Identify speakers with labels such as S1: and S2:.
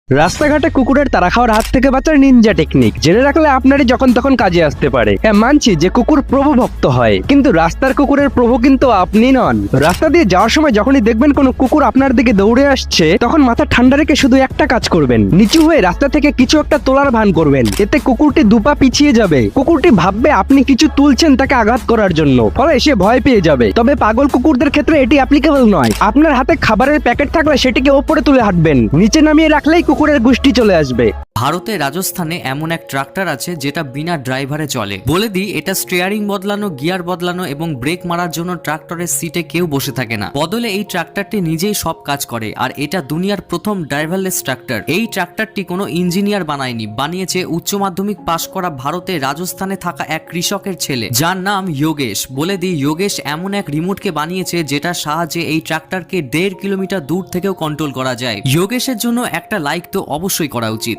S1: রাস্তাঘাটে কুকুরের তাড়া খাওয়ার হাত থেকে বাঁচার নিনজা টেকনিক জেনে রাখলে আপনারই যখন তখন কাজে আসতে পারে। হ্যাঁ, মানছি যে কুকুর প্রভু ভক্ত হয়, কিন্তু রাস্তার কুকুরের প্রভু কিন্তু আপনি নন। রাস্তা দিয়ে যাওয়ার সময় যখনই দেখবেন কোনো কুকুর আপনার দিকে দৌড়ে আসছে, তখন মাথা ঠান্ডা রেখে শুধু একটা কাজ করবেন, নিচু হয়ে রাস্তা থেকে কিছু একটা তোলার ভান করবেন। এতে কুকুরটি দুপা পিছিয়ে যাবে। কুকুরটি ভাববে আপনি কিছু তুলছেন তাকে আঘাত করার জন্য, ফলে সে ভয় পেয়ে যাবে। তবে পাগল কুকুরদের ক্ষেত্রে এটি অ্যাপ্লিকেবল নয়। আপনার হাতে খাবারের প্যাকেট থাকলে সেটিকে ওপরে তুলে হাঁটবেন, নিচে নামিয়ে রাখলেই কুকুরের গোষ্ঠী চলে আসবে।
S2: ভারতে রাজস্থানে এমন এক ট্রাক্টর আছে যেটা বিনা ড্রাইভারে চলে। বলে দিই, এটা স্টিয়ারিং বদলানো, গিয়ার বদলানো এবং ব্রেক মারার জন্য ট্রাক্টরের সিটে কেউ বসে থাকে না। বদলে এই ট্রাক্টরটি নিজেই সব কাজ করে, আর এটা দুনিয়ার প্রথম ড্রাইভারলেস ট্রাক্টর। এই ট্রাক্টরটি কোনো ইঞ্জিনিয়ার বানায়নি, বানিয়েছে উচ্চ মাধ্যমিক পাশ করা ভারতে রাজস্থানে থাকা এক কৃষকের ছেলে, যার নাম যোগেশ। বলে দিই, যোগেশ এমন এক রিমোটকে বানিয়েছে যেটার সাহায্যে এই ট্রাক্টরকে 1.5 কিলোমিটার দূর থেকেও কন্ট্রোল করা যায়। যোগেশের জন্য একটা লাইক তো অবশ্যই করা উচিত।